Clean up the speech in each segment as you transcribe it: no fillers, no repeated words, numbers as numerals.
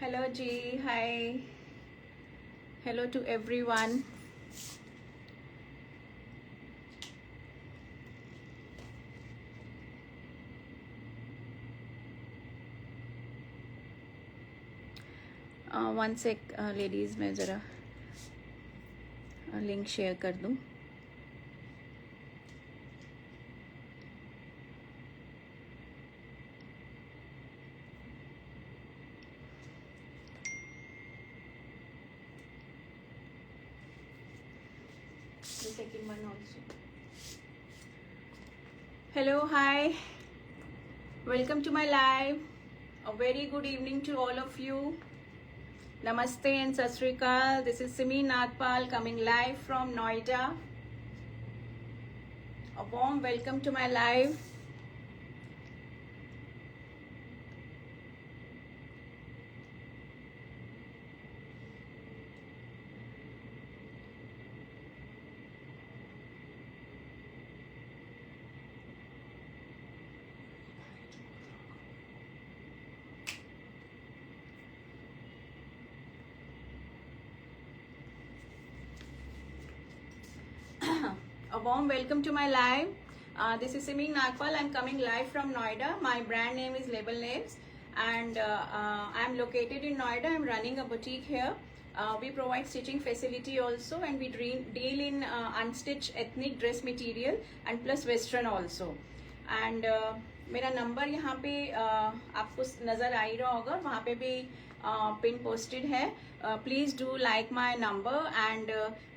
Hello जी, hi, hello to everyone. One sec ladies, मैं ज़रा लिंक शेयर कर दूँ। The second one also. Hello, hi, welcome to my live. A very good evening to all of you. Namaste and Sat Sri Akal. This is Simi Nagpal coming live from Noida. A warm welcome to my live. A warm welcome to my live. This is Simi Nagpal. I'm coming live from Noida. My brand name is Label Names, and I'm located in Noida. I'm running a boutique here. We provide stitching facility also, and we deal in unstitched ethnic dress material and plus western also. And मेरा number यहाँ पे आपको नज़र आ ही रहा होगा, वहाँ पे भी पिन पोस्टेड है. Please do like my number and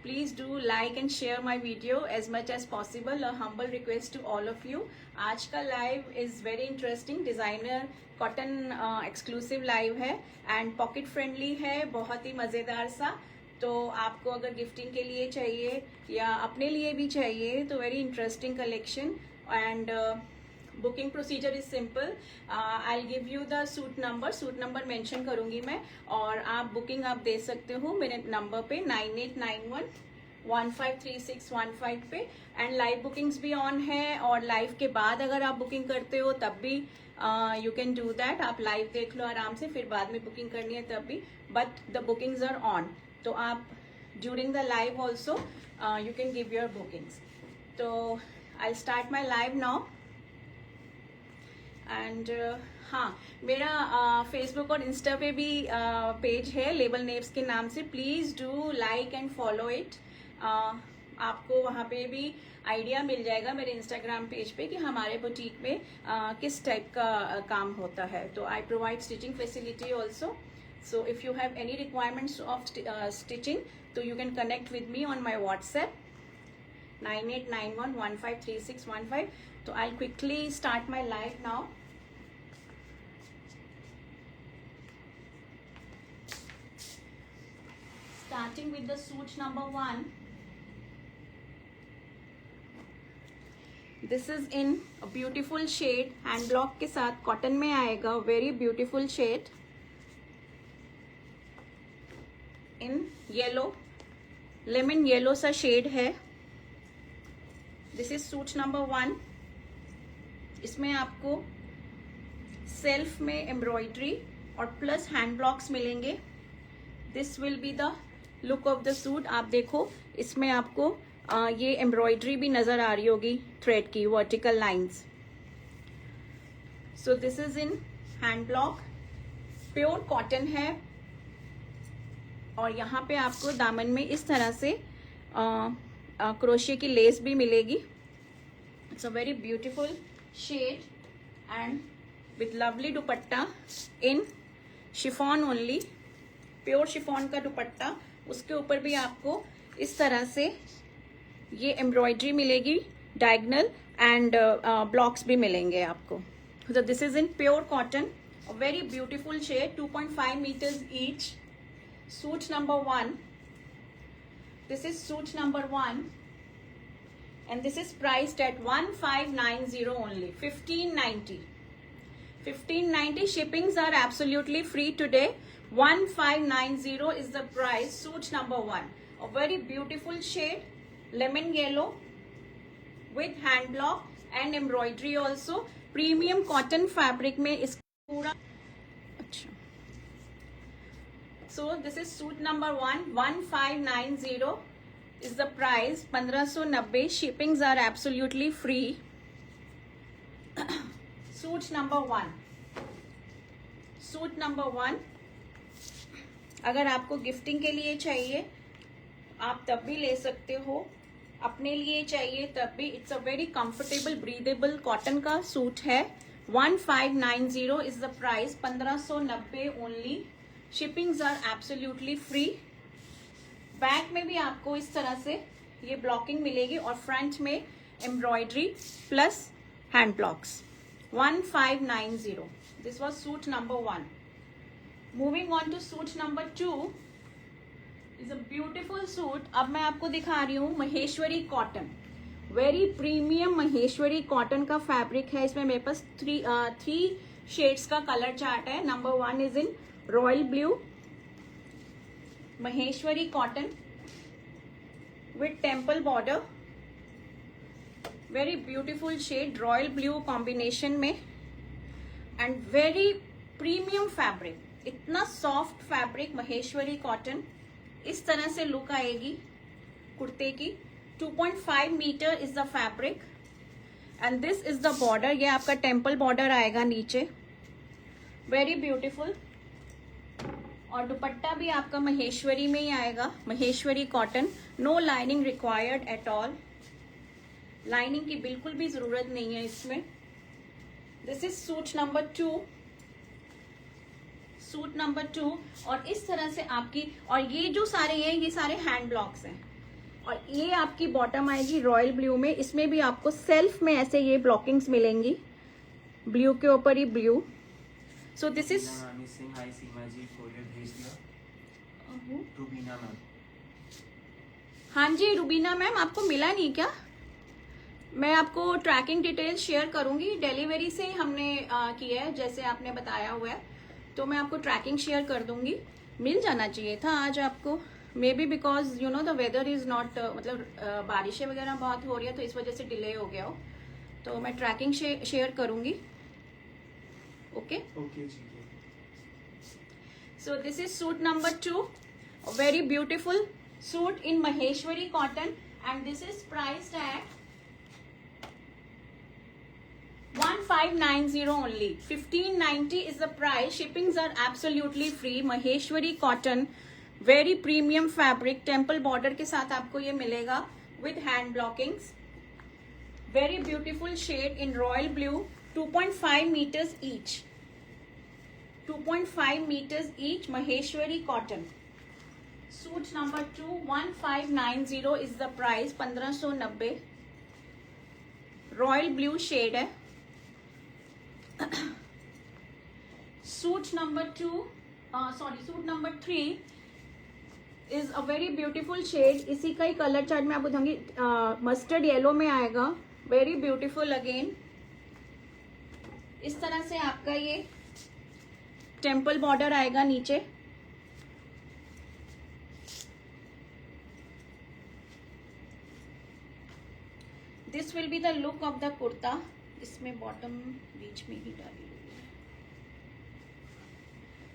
please do like and share my video as much as possible. Humble request to all of you. आज का live is very interesting. Designer cotton exclusive live है and pocket friendly है, बहुत ही मज़ेदार सा. तो आपको अगर गिफ्टिंग के लिए चाहिए या अपने लिए भी चाहिए तो very interesting collection. And booking procedure is simple. I give you the suit number mention करूंगी मैं, और आप बुकिंग आप दे सकते हो मेरे नंबर पे 9891153615 पे. एंड लाइव बुकिंग्स भी ऑन है, और लाइव के बाद अगर आप बुकिंग करते हो तब भी यू कैन डू दैट. आप लाइव देख लो आराम से, फिर बाद में बुकिंग करनी है तब भी, but the bookings are on. तो आप during the live also you can give your bookings. तो I start my live now. And हाँ, मेरा फेसबुक और इंस्टा पे भी पेज है लेबल नेम्स के नाम से. Please do like and follow it. आपको वहाँ पे भी आइडिया मिल जाएगा मेरे इंस्टाग्राम पेज पे कि हमारे बुटीक में किस टाइप का काम होता है. तो I provide stitching facility also. So if you have any requirements of stitching, so you can connect with me on my WhatsApp 9891153615. So I'll quickly start my live now. Starting with the suit number 1. This is in a beautiful shade, hand block के साथ cotton में आएगा. Very beautiful shade in yellow, lemon yellow सा shade है. This is suit number 1. इसमें आपको self में embroidery और प्लस हैंड ब्लॉक्स मिलेंगे. This will be the look of the suit. आप देखो, इसमें आपको ये एम्ब्रॉयडरी भी नजर आ रही होगी, थ्रेड की vertical lines. So this is in hand block. Pure cotton है, और यहाँ पे आपको दामन में इस तरह से क्रोशिया की लेस भी मिलेगी. It's a very beautiful shade and with lovely dupatta in chiffon only. Pure chiffon का दुपट्टा, उसके ऊपर भी आपको इस तरह से ये एम्ब्रॉयडरी मिलेगी डायगनल, एंड ब्लॉक्स भी मिलेंगे आपको. So this is in pure cotton, a very beautiful shade, 2.5 meters each. Suit number 1. This is suit number 1, and this is priced at 1590 only. 1590. 1590. Shippings are absolutely free today. 1590 is the price. Suit number 1. A very beautiful shade, lemon yellow with hand block and embroidery also. Premium cotton fabric में इसका पूरा अच्छा so this is suit number 1590 is the price, 1590. Shippings are absolutely free. Suit number 1 अगर आपको gifting के लिए चाहिए आप तब भी ले सकते हो, अपने लिए चाहिए तब भी. It's a very comfortable breathable cotton का सूट है. 1590 is the price, 1590 only. Shippings are absolutely free. Back में भी आपको इस तरह से ये ब्लॉकिंग मिलेगी और फ्रंट में embroidery plus hand blocks. 1590. This was suit number 1. Moving on to suit number 2 is a beautiful suit. अब मैं आपको दिखा रही हूँ Maheshwari cotton. Very premium Maheshwari cotton का फैब्रिक है. इसमें मेरे पास थ्री शेड्स का कलर चार्ट है. Number 1 is in royal blue, Maheshwari cotton with temple border. Very beautiful shade, royal blue combination में, एंड वेरी प्रीमियम फैब्रिक. इतना सॉफ्ट फैब्रिक महेश्वरी कॉटन. इस तरह से लुक आएगी कुर्ते की. 2.5 metre is the fabric and this is the border. ये आपका टेम्पल बॉर्डर आएगा नीचे. Very beautiful. और दुपट्टा भी आपका महेश्वरी में ही आएगा, Maheshwari cotton. No lining required at all. Lining की बिल्कुल भी जरूरत नहीं है इसमें. This is suit number 2. Suit number 2. और इस तरह से आपकी, और ये जो सारे हैं ये सारे हैंड ब्लॉक्स हैं. और ये आपकी बॉटम आएगी रॉयल ब्लू में. इसमें भी आपको सेल्फ में ऐसे ये ब्लॉकिंग्स मिलेंगी, ब्लू के ऊपर ही ब्लू. सो दिस इज हाँ जी रुबीना मैम, आपको मिला नहीं क्या? मैं आपको ट्रैकिंग डिटेल्स शेयर करूंगी. डिलीवरी से हमने किया है जैसे आपने बताया हुआ है, तो मैं आपको ट्रैकिंग शेयर कर दूंगी. मिल जाना चाहिए था आज आपको. Maybe because you know the weather is not, मतलब बारिशें वगैरह बहुत हो रही है तो इस वजह से डिले हो गया हो. तो मैं ट्रैकिंग शेयर करूंगी. ओके ओके जी. So this is suit number 2. Very beautiful suit in Maheshwari cotton and this is priced at 1590 only. 1590 is the price. Shippings are absolutely free. Maheshwari cotton, very premium fabric. Temple border के साथ आपको ये मिलेगा with hand blockings. Very beautiful shade in royal blue. 2.5 meters each. 2.5 meters each. Maheshwari cotton. Suit number 2, 1590 is the price. 1590. Royal blue shade है. Suit number 3 is a very beautiful shade. इसी का ही colour chart में आपको दूंगी. Mustard yellow में आएगा. Very beautiful again. इस तरह से आपका ये टेम्पल बॉर्डर आएगा नीचे. This will be the look of the kurta. इसमें बॉटम बीच में ही डाली हुई है.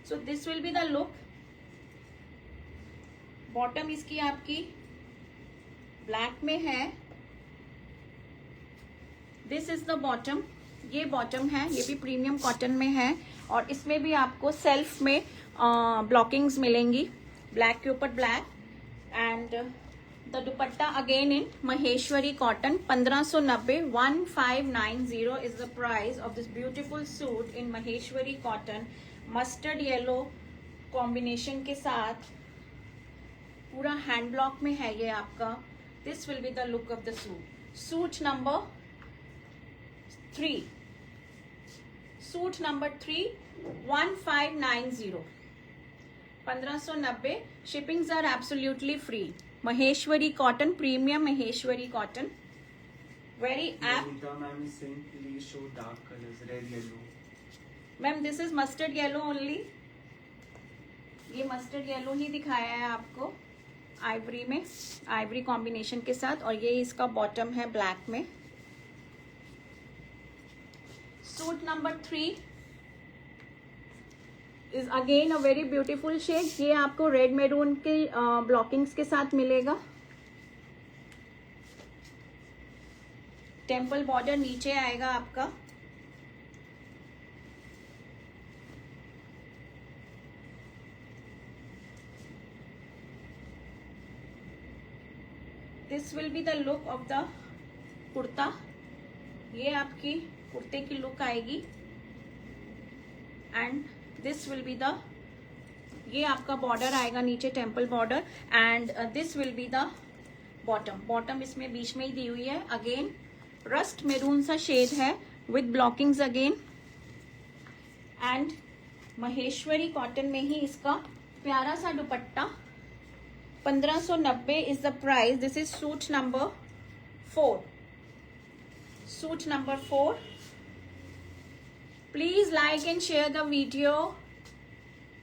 सो this will be the look. Bottom इसकी आपकी ब्लैक में है. This is the bottom. ये बॉटम है, ये भी प्रीमियम कॉटन में है. और इसमें भी आपको सेल्फ में ब्लॉकिंग्स मिलेंगी, ब्लैक के ऊपर black. And the dupatta again in Maheshwari cotton. 1590. 1590 is the price of this beautiful suit in Maheshwari cotton. Mustard yellow combination के साथ पूरा हैंड ब्लॉक में है ये आपका. This will be the look of the suit. Suit number 3. Suit number 3, 1590. 1590. Shippings are absolutely free. Maheshwari cotton, premium Maheshwari cotton. Very apt. Ma'am is saying please show dark colours, red yellow. Ma'am this is mustard yellow only. ये mustard yellow ही दिखाया है आपको Ivory में, Ivory combination के साथ. और ये इसका बॉटम है ब्लैक में. Suit number 3 is again a very beautiful shade. ये आपको रेड मैरून के ब्लॉकिंग्स के साथ मिलेगा. टेम्पल बॉर्डर नीचे आएगा आपका. This will be the look of the kurta. ये आपकी कुर्ते की लुक आएगी. And this will be the, ये आपका बॉर्डर आएगा नीचे, temple border. And this will be the bottom. Bottom इसमें बीच में ही दी हुई है. अगेन रस्ट मेरून सा शेड है with blockings again. And Maheshwari cotton में ही इसका प्यारा सा dupatta. 1590 is the price. This is suit number 4. Suit number 4. Please like and share the video.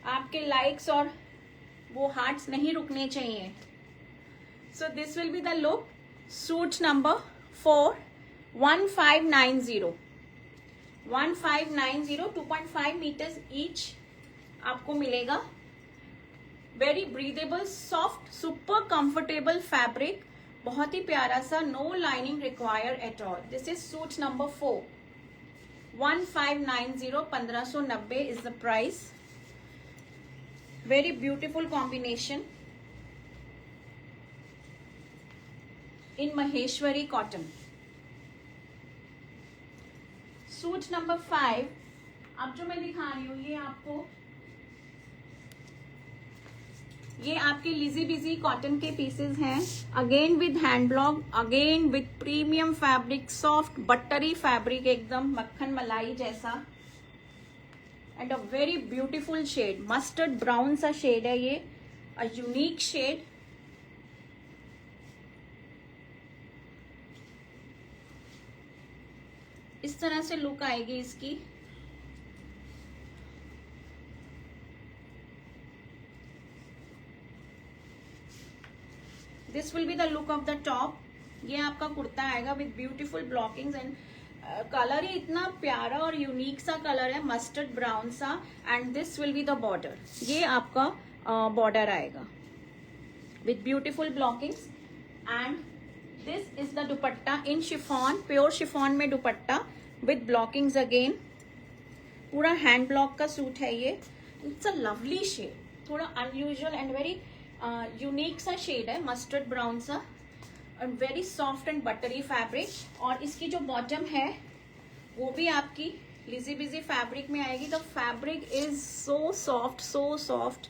आपके लाइक्स और वो हार्ट्स नहीं रुकने चाहिए. So this will be the look. Suit number 4. 1590. 1590. 2.5 metres each आपको मिलेगा. Very breathable, soft, super comfortable fabric. बहुत ही प्यारा सा. No lining require at all. This is suit number 4. 1590. 1590 is the price. Very beautiful combination in Maheshwari cotton. Suit number 5. अब जो मैं दिखा रही हूँ ये आपके लिजी बिजी कॉटन के पीसेस हैं. Again with hand block, again with premium fabric, soft buttery fabric, एकदम मक्खन मलाई जैसा. And a very beautiful shade. Mustard brown सा शेड है ये. A unique shade. इस तरह से लुक आएगी इसकी. This will be the look of the top. ये आपका कुर्ता आएगा with beautiful blockings. And colour ही इतना प्यारा और यूनिक सा कलर है, मस्टर्ड ब्राउन सा. And this will be the border. ये आपका बॉर्डर आएगा with beautiful blockings. And this is the dupatta in chiffon, pure chiffon में दुपट्टा विद ब्लॉकिंग्स अगेन. पूरा हैंड ब्लॉक का सूट है ये. It's a lovely shade. थोड़ा अनयूजुअल एंड वेरी यूनिक सा शेड है, मस्टर्ड ब्राउन सा. And very soft and buttery fabric. और इसकी जो बॉटम है वो भी आपकी लिजी बिजी फैब्रिक में आएगी. The fabric is so soft, so soft.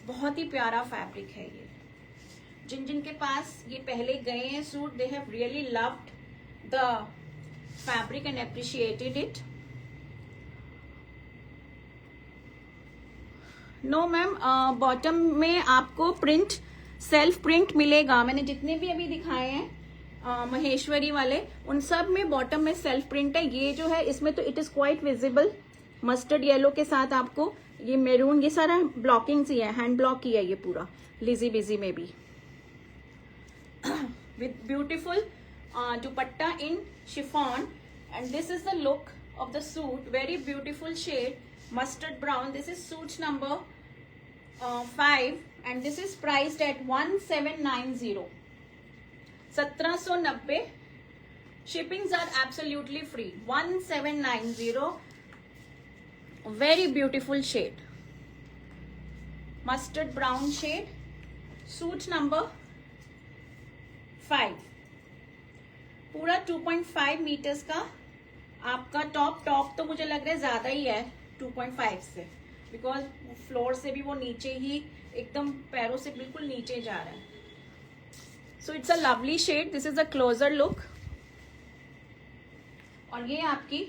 बहुत ही प्यारा फैब्रिक है ये. जिन जिन के पास ये पहले गए हैं suit, they have really loved the fabric and appreciated it. No ma'am, bottom में आपको प्रिंट, सेल्फ प्रिंट मिलेगा. मैंने जितने भी अभी दिखाए हैं महेश्वरी वाले, उन सब में बॉटम में सेल्फ प्रिंट है. ये जो है इसमें तो it is quite visible. Mustard yellow के साथ आपको ये मेरून, ये सारा ब्लॉकिंग्स ही है, हैंड ब्लॉक ही है ये पूरा. लिजी बिजी में भी with beautiful dupatta in chiffon. And this is the look of the suit. Very beautiful shade, mustard brown. This is suit number 5 and this is priced at 1790. 1790. Shippings are absolutely free. 1790. Very beautiful shade, mustard brown shade. Suit number 5. पूरा 2.5 metres का आपका top तो मुझे लग रहा है ज्यादा ही है 2.5 से, बिकॉज फ्लोर से भी वो नीचे ही एकदम पैरों से बिल्कुल नीचे जा रहा है. So it's a lovely shade. This is a closer look. और ये आपकी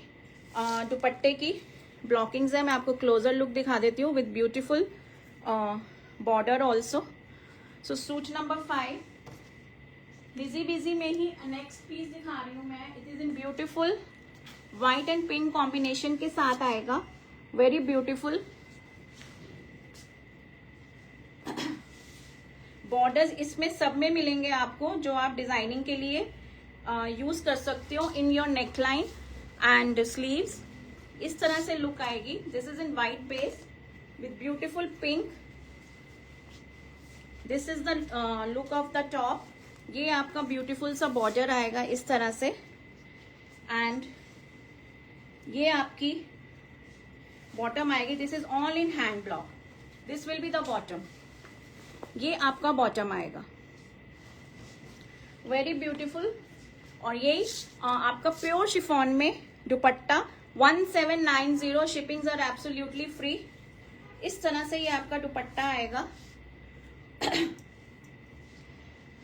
दुपट्टे की ब्लॉकिंग्स है. मैं आपको क्लोजर लुक दिखा देती हूँ with beautiful border also. So suit number 5. Busy busy में ही नेक्स्ट पीस दिखा रही हूँ मैं. It is in beautiful white and pink combination के साथ आएगा. Very beautiful. बॉर्डर्स इसमें सब में मिलेंगे आपको, जो आप डिजाइनिंग के लिए यूज कर सकते हो in your neckline and sleeves. इस तरह से लुक आएगी. This is in white base with beautiful pink. This is the look of the top. ये आपका beautiful सा border आएगा इस तरह से, and ये आपकी bottom आएगी. This is all in hand block. This will be the bottom. ये आपका bottom आएगा. Very beautiful. और यही आपका प्योर शिफॉन में dupatta 1790. Shippings are absolutely free. इस तरह से ये आपका दुपट्टा आएगा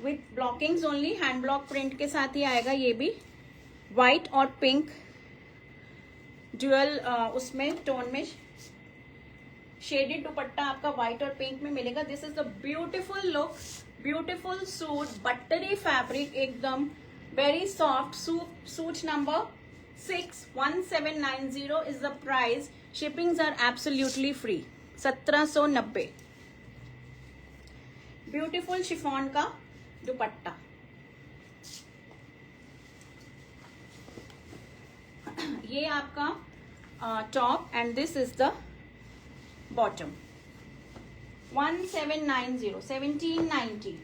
with blockings only. Hand block print के साथ ही आएगा. ये भी वाइट और पिंक ड्यूअल उसमें टोन में शेडेड दुपट्टा आपका व्हाइट और पिंक में मिलेगा. This is the beautiful look, beautiful suit, buttery fabric, एकदम very soft suit number 6. 1790 is the price. Shippings are absolutely free. 1790. Beautiful chiffon का दुपट्टा. ये आपका top and this is the bottom. 1790. 1790.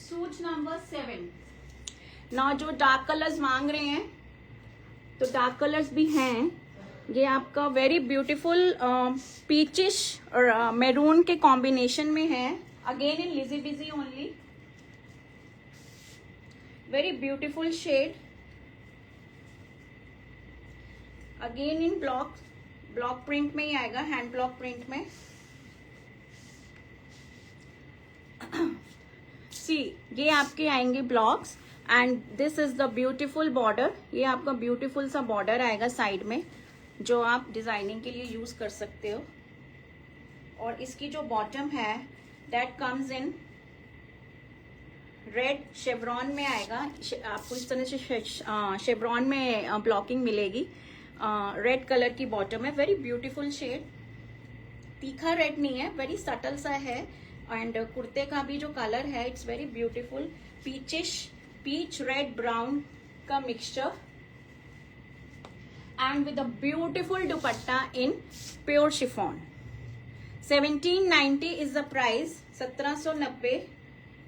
Suit number 7. ना जो dark colours मांग रहे हैं तो डार्क कलर्स भी हैं. ये आपका वेरी ब्यूटीफुल पीचिश और मैरून के कॉम्बिनेशन में है. Again in lizzy bizzy only. Very beautiful shade. Again in block print में ही आएगा, हैंड ब्लॉक प्रिंट में. सी ये आपके आएंगे blocks and this is the beautiful border. ये आपका ब्यूटीफुल सा बॉर्डर आएगा साइड में जो आप डिजाइनिंग के लिए यूज कर सकते हो. और इसकी जो बॉटम है that comes in red chevron में आएगा. आपको इस तरह से शेवरॉन में ब्लॉकिंग मिलेगी. रेड कलर की बॉटम है. Very beautiful shade. तीखा रेड नहीं है, वेरी सटल सा है. एंड कुर्ते का भी जो कलर है it's very beautiful. Peach red brown का mixture and with a beautiful dupatta in pure chiffon. 1790 is the price. 1790.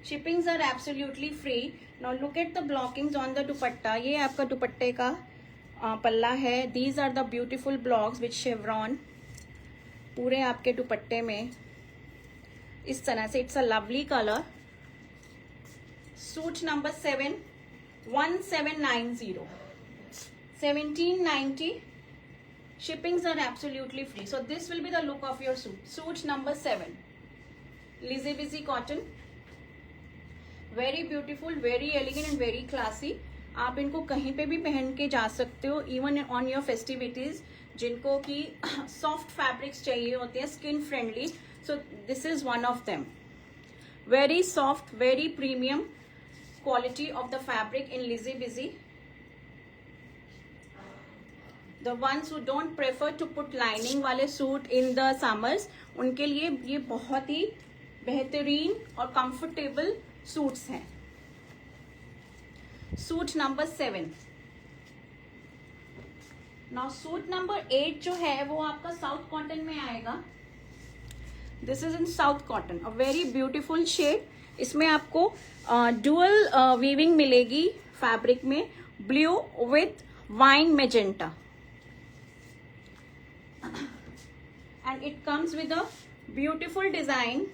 Shippings are absolutely free. Now look at the blockings on the dupatta. ये आपका दुपट्टे का पल्ला है. These are the beautiful blocks with chevron पूरे आपके दुपट्टे में इस तरह से. It's a lovely colour. Suit number 7. 1790. 1790. Shippings are absolutely free. So this will be the look of your suit. Suit number 7. Lizzy Busy cotton. Very beautiful, very elegant and very classy. आप इनको कहीं पे भी पहन के जा सकते हो, इवन ऑन योर फेस्टिविटीज. जिनको कि सॉफ्ट फैब्रिक्स चाहिए होते हैं, skin friendly. So this is one of them. Very soft, very premium quality of the fabric in Lizzy Busy. The ones who don't prefer to put lining वाले suit in the summers, उनके लिए ये बहुत ही बेहतरीन और comfortable suits हैं. Suit number 7. Now suit number 8 जो है वो आपका साउथ कॉटन में आएगा. This is in south cotton. A very beautiful shade. इसमें आपको डुअल वीविंग मिलेगी फैब्रिक में. Blue with wine magenta and it comes with a beautiful design.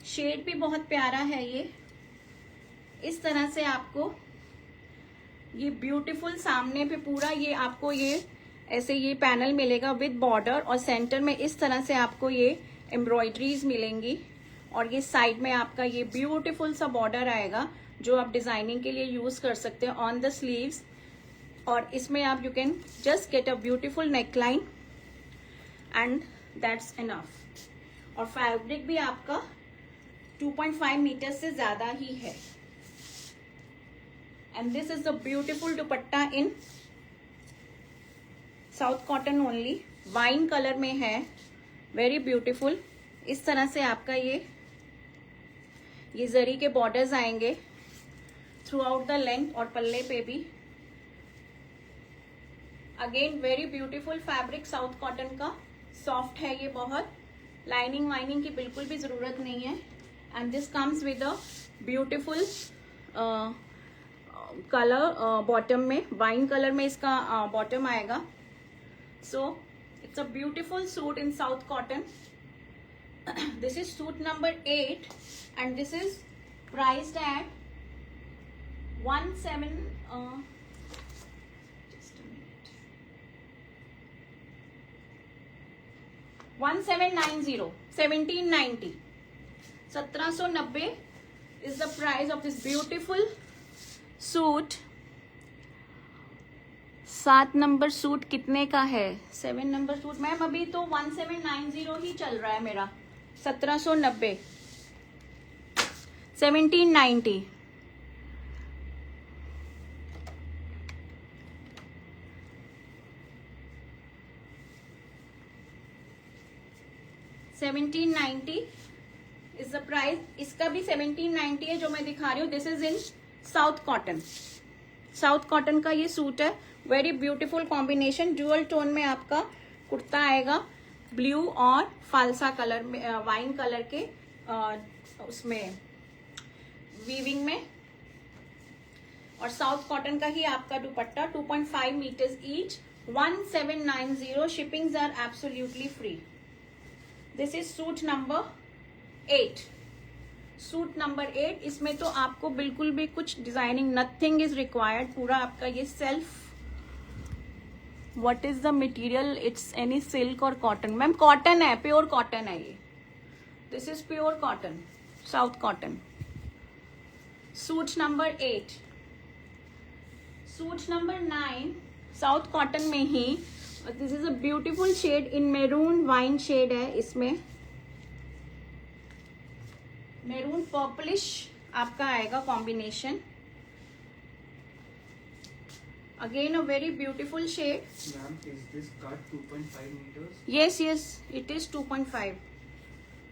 Shade भी बहुत प्यारा है. ये इस तरह से आपको ये ब्यूटीफुल सामने पे पूरा ये आपको ये ऐसे ये पैनल मिलेगा विद बॉर्डर. और सेंटर में इस तरह से आपको ये एम्ब्रॉयडरीज मिलेंगी. और ये साइड में आपका ये ब्यूटीफुल सा बॉर्डर आएगा जो आप डिजाइनिंग के लिए यूज कर सकते हैं ऑन द स्लीव्स. और इसमें आप you can just get a beautiful neckline and that's enough. और फैब्रिक भी आपका 2.5 मीटर से ज्यादा ही है. And this is the beautiful dupatta in south cotton only. Wine colour में है. Very beautiful. इस तरह से आपका ये जरी के बॉर्डर्स आएंगे थ्रू आउट द लेंथ और पल्ले पे भी. Again very beautiful fabric, south cotton का, सॉफ्ट है ये बहुत, लाइनिंग वाइनिंग की बिल्कुल भी जरूरत नहीं है. And this comes with a beautiful colour bottom में, वाइन कलर में इसका बॉटम आएगा. सो it's a beautiful suit in south cotton. This is suit number 8 and this is priced at 1790, 1790 is the price of this beautiful suit. 7 number suit कितने का है? 7 number suit ma'am अभी तो 1790 ही चल रहा है मेरा. 1790, 1790. Is the price. इसका भी 1790 है जो मैं दिखा रही हूँ. This is in south cotton. South cotton का ये सूट है. Very beautiful combination. Dual tone में आपका कुर्ता आएगा, ब्लू और फालसा कलर में, वाइन कलर के उसमें वीविंग में. और साउथ कॉटन का ही आपका dupatta. 2.5 metres each. 1790. Shippings are absolutely free. This is suit number 8. Suit number 8. इसमें तो आपको बिल्कुल भी कुछ डिजाइनिंग, नथिंग इज रिक्वायर्ड. पूरा आपका ये self. What is the material? It's any silk और कॉटन. मैम कॉटन है, प्योर कॉटन है ये. This is pure cotton, south cotton. Suit number 8. Suit number 9 south cotton में ही. This is a beautiful shade in maroon wine shade है. इसमें maroon purplish आपका आएगा combination. Again a very beautiful shade. Ma'am, is this cut 2.5 meters? Yes yes it is 2.5.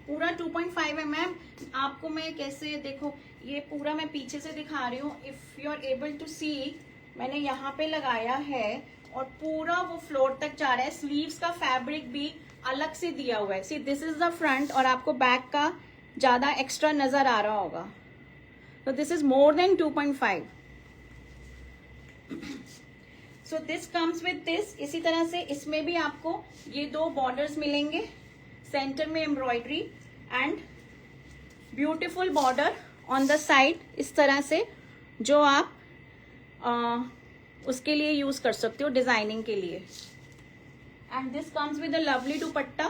पूरा 2.5 है ma'am. आपको मैं कैसे, देखो ये पूरा मैं पीछे से दिखा रही हूँ. If you are able to see, मैंने यहाँ पे लगाया है और पूरा वो फ्लोर तक जा रहा है. स्लीव्स का फैब्रिक भी अलग से दिया हुआ है. See this is the front और आपको बैक का ज्यादा एक्स्ट्रा नजर आ रहा होगा. तो this is more than 2.5. So this comes with this. इसी तरह से इसमें भी आपको ये 2 बॉर्डर्स मिलेंगे. सेंटर में embroidery and beautiful border on the side, इस तरह से, जो आप उसके लिए यूज कर सकते हो, डिजाइनिंग के लिए. And this comes with a lovely dupatta.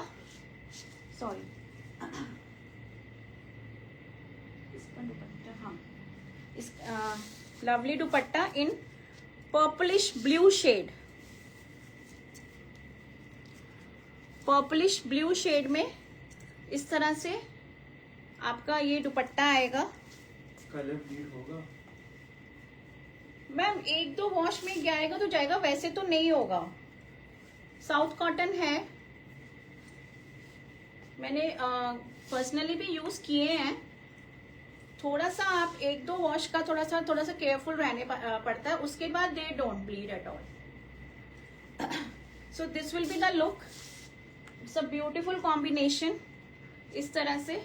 Sorry, इसका दुपट्टा, हाँ, इस lovely dupatta in purplish blue shade. Purplish blue shade में इस तरह से आपका ये दुपट्टा आएगा. कलर ब्लीड होगा मैम 1-2 वॉश में जाएगा तो जाएगा, वैसे तो नहीं होगा. साउथ कॉटन है. मैंने पर्सनली भी यूज किए हैं. थोड़ा सा आप 1-2 वॉश का थोड़ा सा केयरफुल रहने पड़ता है. उसके बाद they don't bleed at all. So this will be the look. It's a beautiful combination. इस तरह से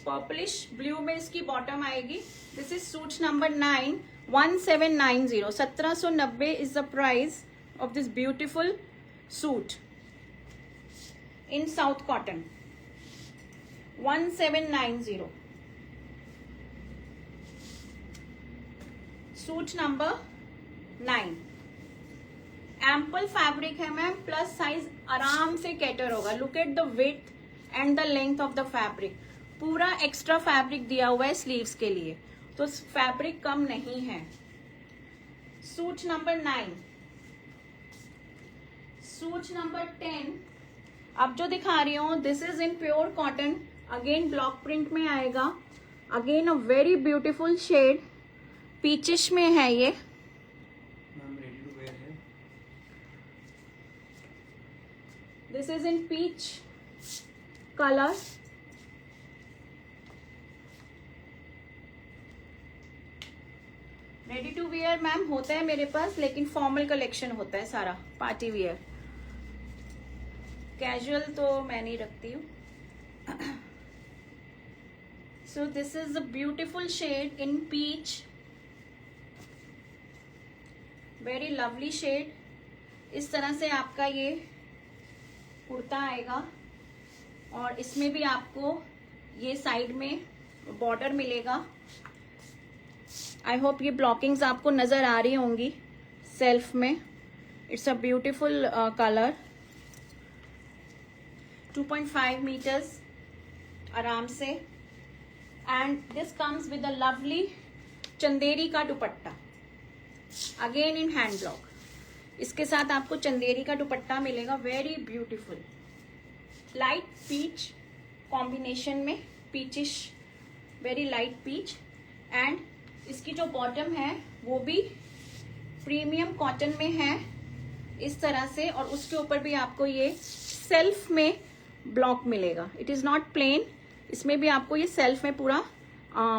पर्पलिश ब्लू में इसकी बॉटम आएगी. This is suit number 9. 1790, 1790 is the price of this beautiful suit in South cotton. 1790. Suit number 9. Ample fabric है ma'am. Plus size आराम से cater होगा. Look at the width and the length of the fabric. पूरा extra fabric दिया हुआ है sleeves के लिए, तो फैब्रिक कम नहीं है. Suit number 9. सूट नंबर 10 अब जो दिखा रही हूँ, this is in pure cotton. Again block print में आएगा. Again a very beautiful shade. Peachish में है ये. मैम रेडी टू वेयर है. This is in peach colour. Ready to wear ma'am होता है मेरे पास, लेकिन फॉर्मल कलेक्शन होता है सारा, पार्टी वियर। कैजुअल तो मैं नहीं रखती हूँ। So this is a beautiful shade in peach, very lovely shade. इस तरह से आपका ये कुर्ता आएगा और इसमें भी आपको ये साइड में बॉर्डर मिलेगा। आई होप ये ब्लॉकिंग्स आपको नजर आ रही होंगी सेल्फ में। It's a beautiful colour, 2.5 metres आराम से। And this comes with a lovely Chanderi का dupatta, again in hand block. इसके साथ आपको चंदेरी का दुपट्टा मिलेगा, very beautiful light peach combination में, peachish, very light peach. And इसकी जो बॉटम है वो भी प्रीमियम कॉटन में है इस तरह से, और उसके ऊपर भी आपको ये सेल्फ में ब्लॉक मिलेगा। इट इज नॉट प्लेन, इसमें भी आपको ये सेल्फ में पूरा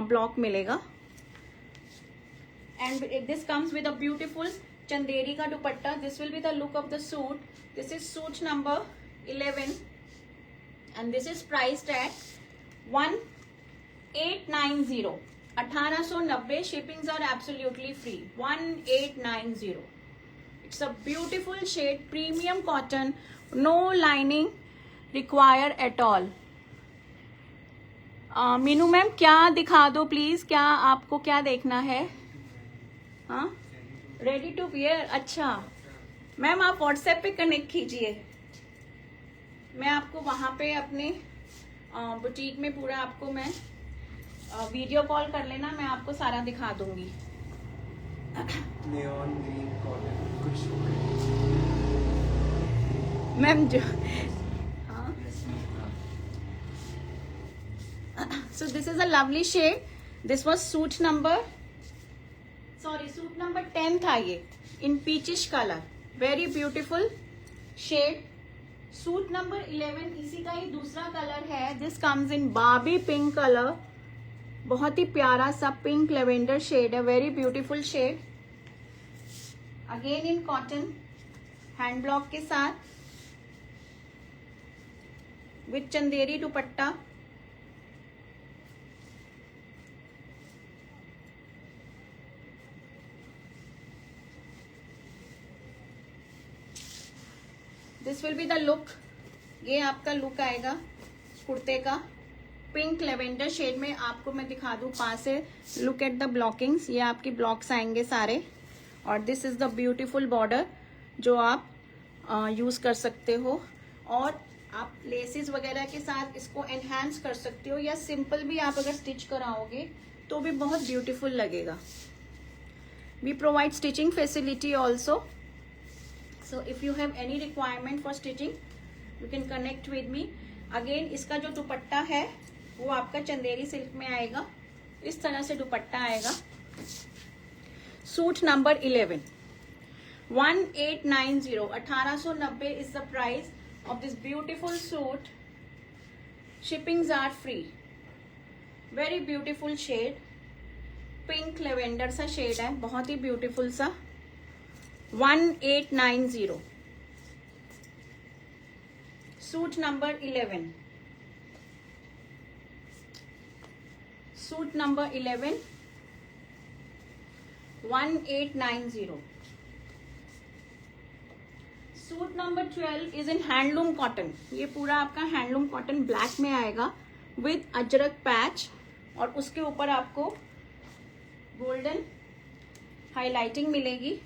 ब्लॉक मिलेगा। And this comes with a beautiful Chanderi का dupatta. This will be the look of the suit. This is suit number 11 and this is priced at 1890, 1890। Shippings are absolutely free, 1890। It's a beautiful shade, premium cotton, no lining require at all. Meenu ma'am क्या दिखा दो please, क्या आपको क्या देखना है? हाँ, ready to wear. अच्छा मैम आप व्हाट्सएप पे कनेक्ट कीजिए, मैं आपको वहां पे अपने बुटीक में पूरा आपको मैं वीडियो कॉल कर लेना, मैं आपको सारा दिखा दूंगी। neon green cotton कुछ मैम जो so this is a lovely shade. This was suit number 10 था ये, in peachish colour, very beautiful shade. Suit number 11 इसी का ही दूसरा कलर है। This comes in baby pink colour, बहुत ही प्यारा सा पिंक लेवेंडर शेड है, very beautiful shade, again in cotton, hand block के साथ with Chanderi dupatta. This will be the look, ये आपका लुक आएगा कुर्ते का, पिंक लेवेंडर शेड में। आपको मैं दिखा दूं पास से, लुक एट द ब्लॉकिंग्स, ये आपकी ब्लॉक्स आएंगे सारे। और this is the beautiful border जो आप यूज कर सकते हो, और आप लेसेस वगैरह के साथ इसको एनहांस कर सकते हो, या सिंपल भी आप अगर स्टिच कराओगे तो भी बहुत ब्यूटीफुल लगेगा। We provide stitching facility also, so if you have any requirement for stitching you can connect with me. again इसका जो दुपट्टा है वो आपका चंदेरी सिल्क में आएगा, इस तरह से दुपट्टा आएगा। Suit number 11, 1890, 1890 is the price of this beautiful suit. shippings are free, very beautiful shade, pink lavender सा शेड है, बहुत ही ब्यूटीफुल सा, 1890। Suit number 11, suit number 11, 1890। Suit number 12 is in handloom cotton. ये पूरा आपका हैंडलूम कॉटन ब्लैक में आएगा विद अजरक पैच, और उसके ऊपर आपको गोल्डन हाईलाइटिंग मिलेगी।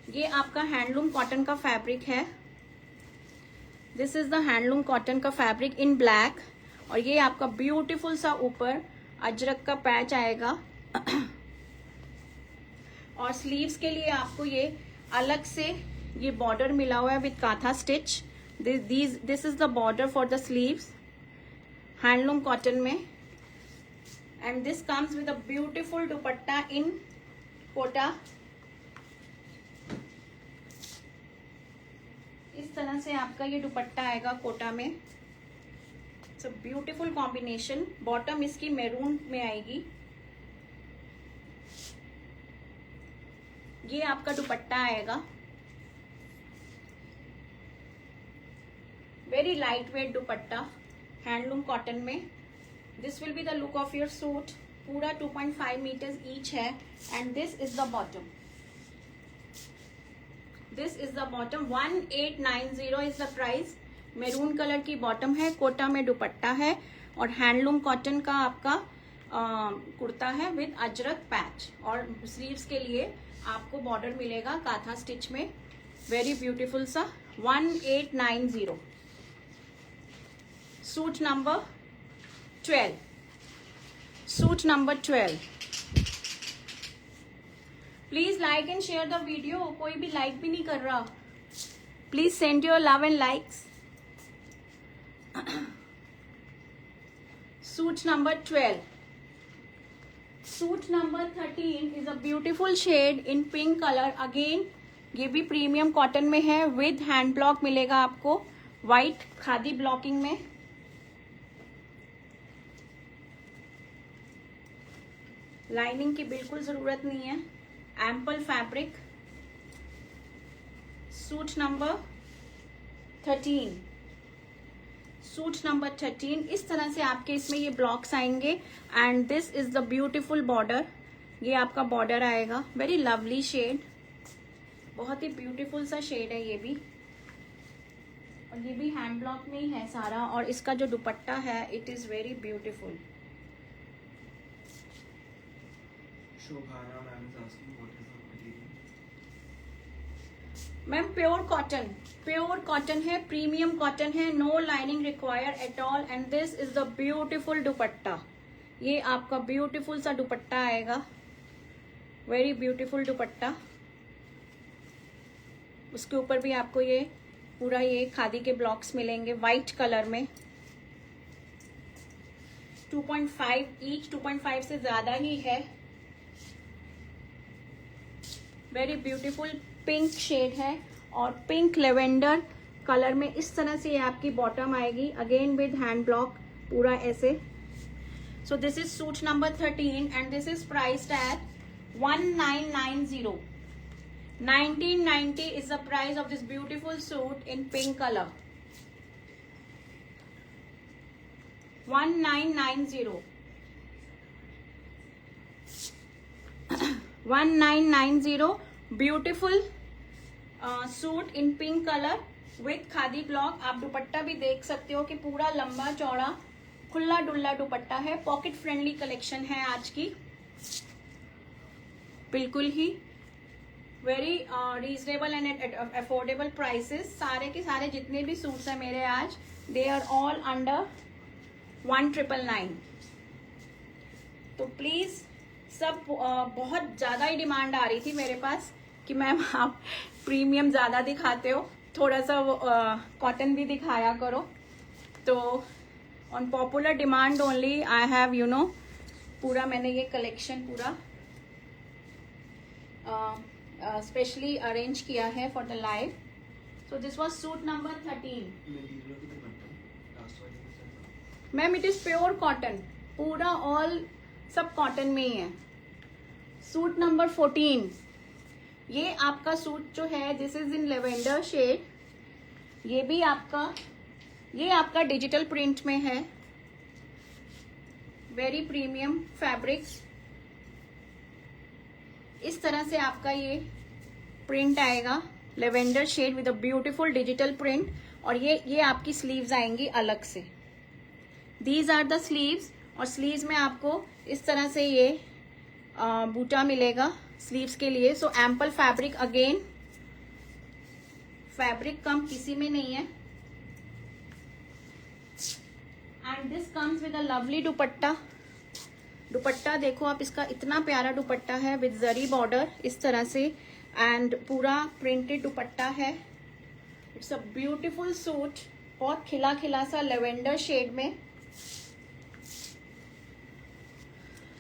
ये आपका हैंडलूम कॉटन का फैब्रिक है, this is the handloom cotton का फैब्रिक इन ब्लैक, और ये आपका ब्यूटीफुल सा ऊपर अजरक का पैच आएगा। और स्लीव्स के लिए आपको ये अलग से ये बॉर्डर मिला हुआ है with kantha stitch. This is the border for the sleeves, handloom cotton में। And this comes with a beautiful dupatta in Kota. इस तरह से आपका ये दुपट्टा आएगा कोटा में। It's a beautiful combination. Bottom इसकी मैरून में आएगी, ये आपका दुपट्टा आएगा, very light weight dupatta handloom cotton में। This will be the look of your suit. पूरा 2.5 मीटर्स ईच है and this is the bottom. This is the bottom. 1890 is the price. Maroon colour की बॉटम है, कोटा में दुपट्टा है और हैंडलूम कॉटन का आपका कुर्ता है विद अजरक पैच और स्लीव्स के लिए आपको बॉर्डर मिलेगा काथा स्टिच में। वेरी ब्यूटीफुल सा। 1890। Suit number 12। Suit number 12। Please like and share the video. कोई भी लाइक भी नहीं कर रहा। Please send your love and likes. Suit number 12। Suit number 13 is a beautiful shade in pink colour. Again ये भी premium cotton में है विद हैंड ब्लॉक मिलेगा आपको व्हाइट खादी ब्लॉकिंग में। लाइनिंग की बिल्कुल जरूरत नहीं है, ample fabric. Suit number 13। Suit number 13 इस तरह से आपके इसमें ये ब्लॉक्स आएंगे and this is the beautiful border. ये आपका बॉर्डर आएगा, वेरी लवली शेड, बहुत ही ब्यूटीफुल सा शेड है ये भी। और ये भी हैंड ब्लॉक में ही है सारा। और इसका जो दुपट्टा है it is very beautiful. Shobhana ma'am is asking what is the material? Ma'am pure cotton, pure cotton है, प्रीमियम कॉटन है, no lining require at all and this is the beautiful dupatta. ये आपका ब्यूटीफुल सा दुपट्टा आएगा, वेरी ब्यूटीफुल दुपट्टा। उसके ऊपर भी आपको ये पूरा ये खादी के ब्लॉक्स मिलेंगे व्हाइट कलर में। 2.5 ईच, 2.5 से ज्यादा ही है। वेरी ब्यूटीफुल पिंक शेड है और पिंक लेवेंडर कलर में इस तरह से ये आपकी बॉटम आएगी, अगेन विद हैंड ब्लॉक पूरा ऐसे। सो this is suit number 13 and this is priced at 1990। 1990 is the price of this beautiful suit in pink color. 1990. 1990 beautiful suit in pink colour with khadi block. आप दुपट्टा भी देख सकते हो कि पूरा लंबा चौड़ा खुला डुल्ला दुपट्टा है। पॉकेट फ्रेंडली कलेक्शन है आज की, बिल्कुल ही very reasonable and affordable prices. सारे के सारे जितने भी सूट्स हैं मेरे आज, दे आर ऑल अंडर 1999। तो प्लीज सब बहुत ज्यादा ही डिमांड आ रही थी मेरे पास कि मैम आप प्रीमियम ज्यादा दिखाते हो, थोड़ा सा कॉटन भी दिखाया करो। तो on popular demand only I have you know पूरा मैंने ये कलेक्शन पूरा स्पेशली अरेंज किया है for the live. So this was suit number 13। Ma'am it is pure cotton, पूरा ऑल सब कॉटन में ही है। सूट नंबर 14, ये आपका सूट जो है this is in lavender shade. ये भी आपका डिजिटल प्रिंट में है, वेरी प्रीमियम फैब्रिक्स। इस तरह से आपका ये प्रिंट आएगा, lavender shade with a beautiful digital print. और ये आपकी स्लीव्स आएंगी अलग से। These are the sleeves. और स्लीव्स में आपको इस तरह से ये बूटा मिलेगा स्लीव्स के लिए। सो एम्पल फैब्रिक, अगेन फैब्रिक कम किसी में नहीं है। And this comes with a lovely दुपट्टा। दुपट्टा देखो आप, इसका इतना प्यारा दुपट्टा है विद जरी बॉर्डर इस तरह से एंड पूरा प्रिंटेड दुपट्टा है। इट्स अ ब्यूटीफुल सूट, बहुत खिला खिला सा लेवेंडर शेड में,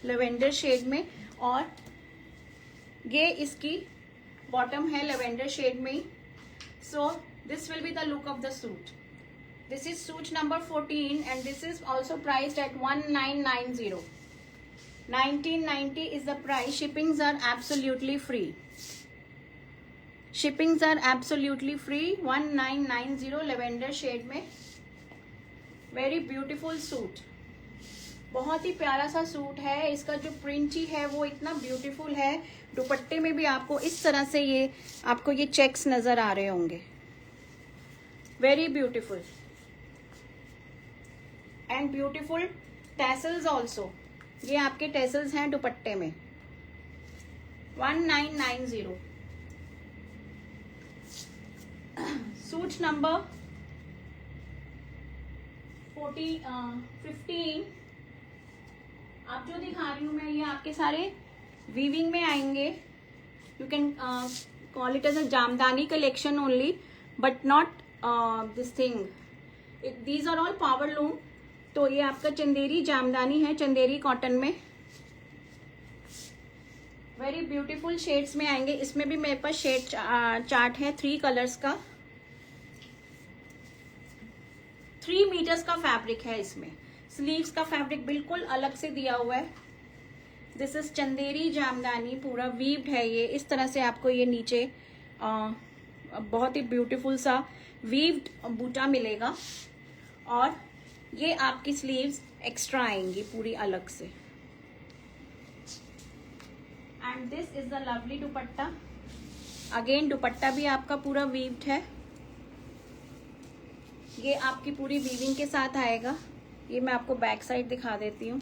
लेवेंडर शेड में। और ये इसकी बॉटम है लेवेंडर शेड में। So this will be the look of the suit. This is suit number 14 and this is also priced at 1990। 1990 is the price. Shippings are absolutely free. Shippings are absolutely free. 1990 lavender shade में. Very beautiful suit. बहुत ही प्यारा सा suit है. इसका जो print ही है वो इतना ब्यूटीफुल है. दुपट्टे में भी आपको इस तरह से आपको ये चेक्स नजर आ रहे होंगे. Very beautiful and beautiful tassels also. ये आपके टैसल्स हैं दुपट्टे में. 1990. Suit number 15. अब जो दिखा रही हूं मैं ये आपके सारे वीविंग में आएंगे. You can call it as a jamdani collection only, but not this thing. These are all power loom. तो ये आपका चंदेरी जामदानी है, चंदेरी कॉटन में. वेरी ब्यूटीफुल शेड्स में आएंगे. इसमें भी मेरे पास शेड चार्ट है 3 कलर्स का. 3 मीटर्स का फैब्रिक है इसमें. स्लीव्स का फैब्रिक बिल्कुल अलग से दिया हुआ है. This is Chanderi jamdani. पूरा वीव्ड है ये. इस तरह से आपको ये नीचे बहुत ही ब्यूटीफुल सा वीव्ड बूटा मिलेगा. और ये आपकी स्लीव्स एक्स्ट्रा आएंगी पूरी अलग से. And this is the lovely dupatta. Again दुपट्टा भी आपका पूरा वीव्ड है. ये आपकी पूरी वीविंग के साथ आएगा. ये मैं आपको बैक साइड दिखा देती हूँ.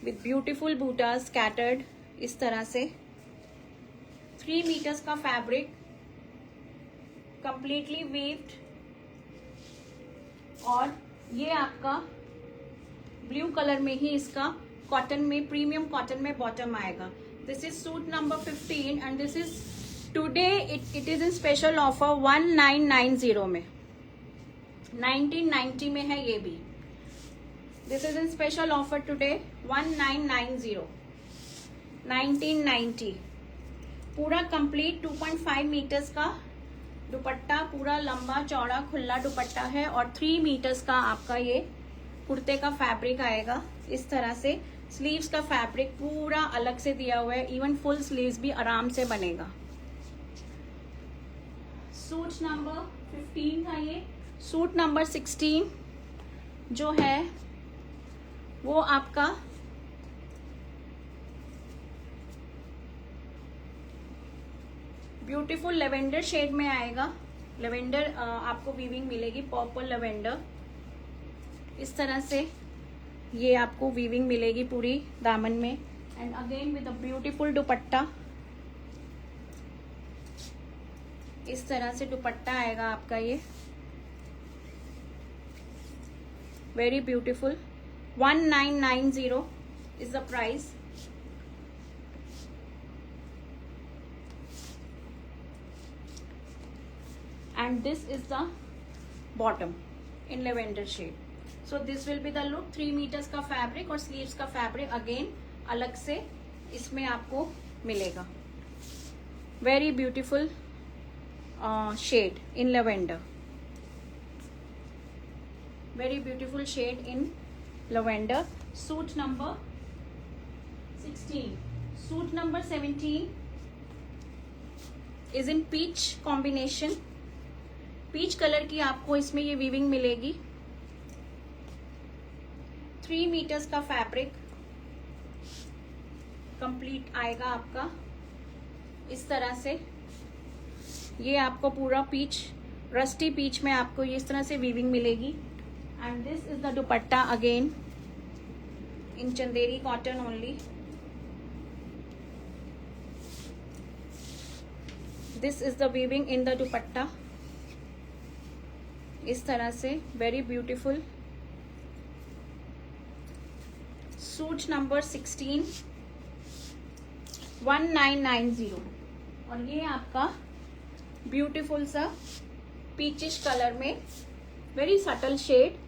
विद ब्यूटीफुल बूटास स्कैटर्ड इस तरह से. 3 मीटर्स का फैब्रिक, कंप्लीटली वीव्ड. और ये आपका ब्लू कलर में ही इसका कॉटन में, प्रीमियम कॉटन में बॉटम आएगा. This is suit number 15 and this is today it is in special offer 1990 में. 1990 में है ये भी. This is in special offer today 1990. 1990. पूरा कंप्लीट 2.5 मीटर्स का दुपट्टा. पूरा लंबा चौड़ा खुला दुपट्टा है. और 3 मीटर्स का आपका ये कुर्ते का फैब्रिक आएगा इस तरह से. स्लीव्स का फैब्रिक पूरा अलग से दिया हुआ है. इवन फुल स्लीव्स भी आराम से बनेगा. सूट नंबर 15 था ये. सूट नंबर 16 जो है वो आपका ब्यूटीफुल लेवेंडर शेड में आएगा. लेवेंडर आपको वीविंग मिलेगी. पर्पल लेवेंडर इस तरह से ये आपको वीविंग मिलेगी पूरी दामन में. And again with a beautiful dupatta. इस तरह से दुपट्टा आएगा आपका ये. Very beautiful. 1990 is the price. And this is the bottom in lavender shade. So this will be the look. 3 meters का फैब्रिक और स्लीव्स का फैब्रिक अगेन अलग से इसमें आपको मिलेगा. Very beautiful shade in lavender. Very beautiful shade in lavender. Suit number 16. Suit number 17 is in peach combination. Peach colour की आपको इसमें ये वीविंग मिलेगी. 3 मीटर्स का फैब्रिक कंप्लीट आएगा आपका इस तरह से. ये आपको पूरा पीच, रस्टी पीच में आपको ये इस तरह से वीविंग मिलेगी. And this is the dupatta again in Chanderi cotton only. This is the weaving in the dupatta इस तरह से. Very beautiful. Suit number 16 1990. और ये आपका ब्यूटीफुल सा पीचिश कलर में वेरी सटल शेड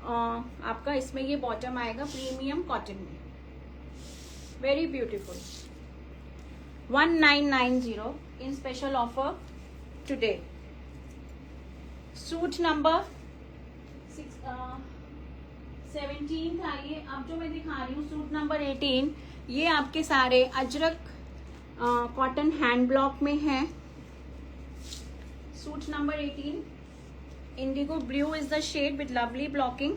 आपका इसमें ये बॉटम आएगा प्रीमियम कॉटन में. Very beautiful. 1990 in special offer today. Suit number 17 था ये. अब जो मैं दिखा रही हूँ सूट नंबर 18. ये आपके सारे अजरक कॉटन हैंड ब्लॉक में है. Suit number 18, indigo blue is the shade with lovely blocking.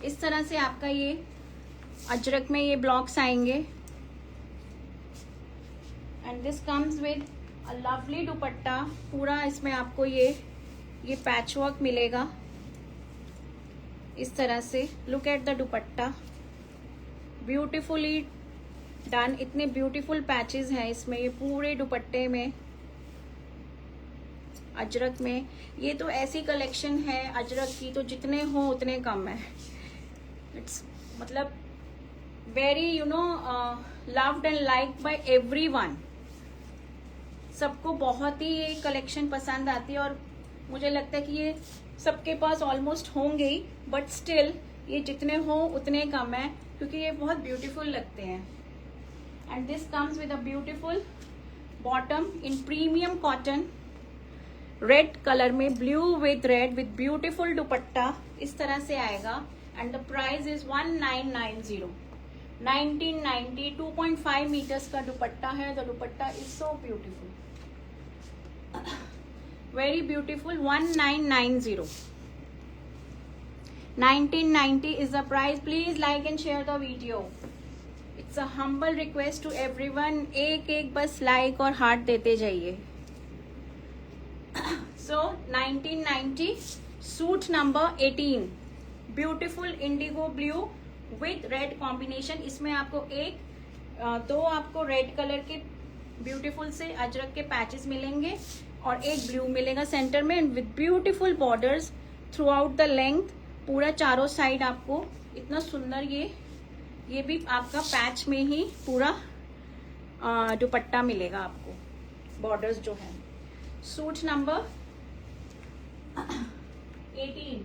इस तरह से आपका ये अजरक में ये ब्लॉक्स आएंगे. And this comes with a lovely दुपट्टा. पूरा इसमें आपको ये पैच वर्क मिलेगा इस तरह से. Look at the dupatta, beautifully done. इतने ब्यूटीफुल पैचेस हैं इसमें, ये पूरे दुपट्टे में अजरक में. ये तो ऐसी कलेक्शन है अजरक की, तो जितने हो उतने कम है. इट्स मतलब very loved and liked by everyone. सबको बहुत ही ये कलेक्शन पसंद आती है और मुझे लगता है कि ये सबके पास ऑलमोस्ट होंगे ही, बट स्टिल ये जितने हो उतने कम है क्योंकि ये बहुत ब्यूटीफुल लगते हैं. And this comes with a beautiful bottom in premium cotton, red colour में, blue with red with beautiful dupatta. इस तरह से आएगा. And the price is 1990. 1990. 2.5 metres का दुपट्टा है. The dupatta is so beautiful, very beautiful. 1990. 1990 is the price. Please like and share the video. It's a humble request to everyone. एक बस like और heart देते जाइए. So 1990. Suit number 18, beautiful Indigo blue with red combination. इसमें आपको दो आपको red colour के ब्यूटीफुल से अजरक के पैचेस मिलेंगे और एक ब्लू मिलेगा सेंटर में, with beautiful borders through out the length. पूरा चारों साइड आपको इतना सुंदर ये भी आपका पैच में ही पूरा दुपट्टा मिलेगा आपको, बॉर्डर्स जो है. Suit number 18.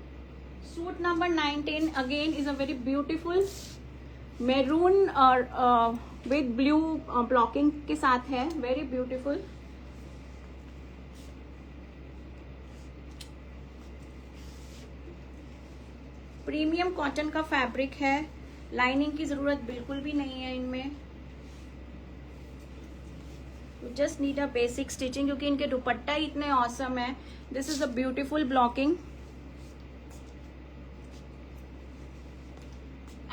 Suit number 19 again is a very beautiful maroon और विद ब्लू ब्लॉकिंग के साथ है. Very beautiful. प्रीमियम कॉटन का फैब्रिक है. लाइनिंग की जरूरत बिल्कुल भी नहीं है इनमें. You just need a basic stitching क्योंकि इनके दुपट्टा ही इतने ऑसम है. This is a beautiful blocking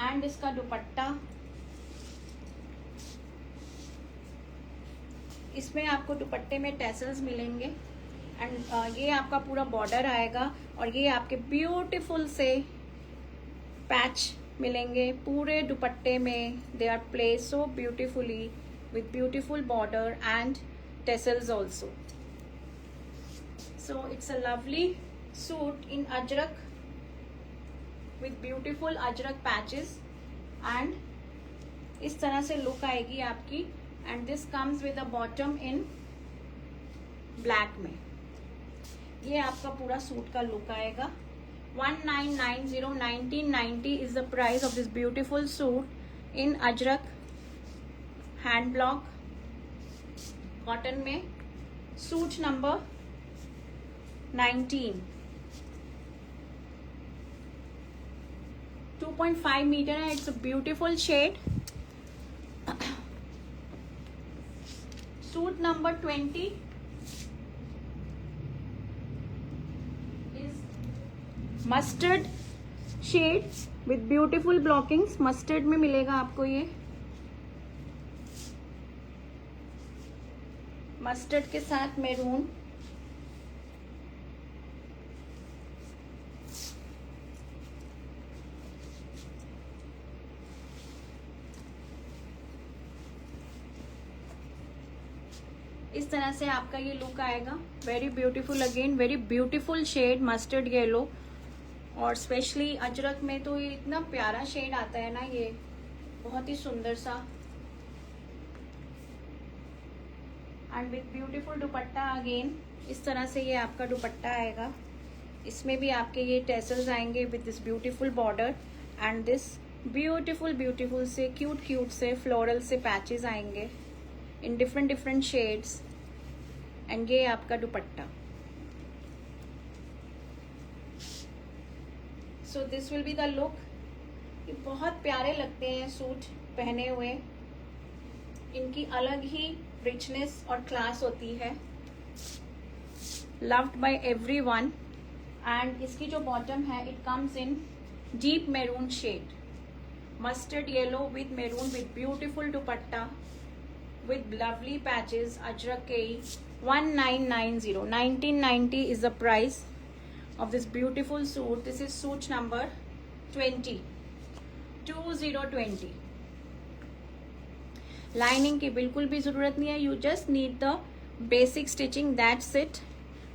and इसका दुपट्टा. इसमें आपको दुपट्टे में टैसल्स मिलेंगे एंड ये आपका पूरा बॉर्डर आएगा और ये आपके ब्यूटीफुल से पैच मिलेंगे पूरे दुपट्टे में. They are placed so beautifully with beautiful border and tassels also. So it's a lovely suit in ajrak with beautiful ajrak patches and इस तरह से लुक आएगी आपकी. and this comes with a bottom in black में. ये आपका पूरा suit का लुक आएगा. 1990. 1990 is the price of this beautiful suit in ajrak hand block cotton में. Suit number 19. 2.5 मीटर है. It's a beautiful shade. Suit number 20 is mustard shade with beautiful blockings. Mustard में मिलेगा आपको ये मस्टर्ड के साथ मैरून. इस तरह से आपका ये लुक आएगा. Very beautiful. Again very beautiful shade mustard yellow. और स्पेशली अजरक में तो ये इतना प्यारा शेड आता है ना, ये बहुत ही सुंदर सा. And with beautiful dupatta. Again इस तरह से ये आपका दुपट्टा आएगा. इसमें भी आपके ये टैसल्स आएंगे with this beautiful border and this beautiful से क्यूट से फ्लोरल से पैचेस आएंगे इन डिफरेंट शेड्स. एंड ये आपका दुपट्टा. सो this will be the look. ये बहुत प्यारे लगते हैं सूट पहने हुए, इनकी अलग ही रिचनेस और क्लास होती है, लव्ड बाय एवरीवन। एंड इसकी जो बॉटम है it comes in deep maroon shade, mustard yellow with maroon with beautiful dupatta with lovely patches, ajrak kei 1990 1990 is the price of this beautiful suit. This is suit number 20 lining की बिल्कुल भी जरूरत नहीं है, you just need the basic stitching, that's it,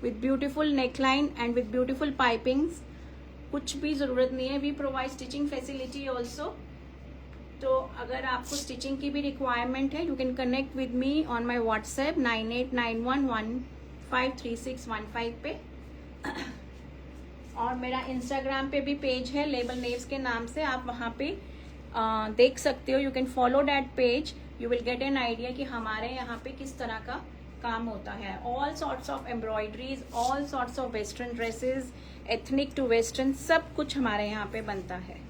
with beautiful neckline and with beautiful pipings. कुछ भी जरूरत नहीं है। We provide stitching facility also. तो अगर आपको स्टिचिंग की भी रिक्वायरमेंट है, you can connect with me on my WhatsApp 9891153615 पे। और मेरा इंस्टाग्राम पे भी पेज है लेबल नेव्स के नाम से, आप वहाँ पे देख सकते हो। You can follow that page, you will get an idea कि हमारे यहाँ पे किस तरह का काम होता है। All sorts of embroideries, all sorts of western dresses, ethnic to western, सब कुछ हमारे यहाँ पे बनता है।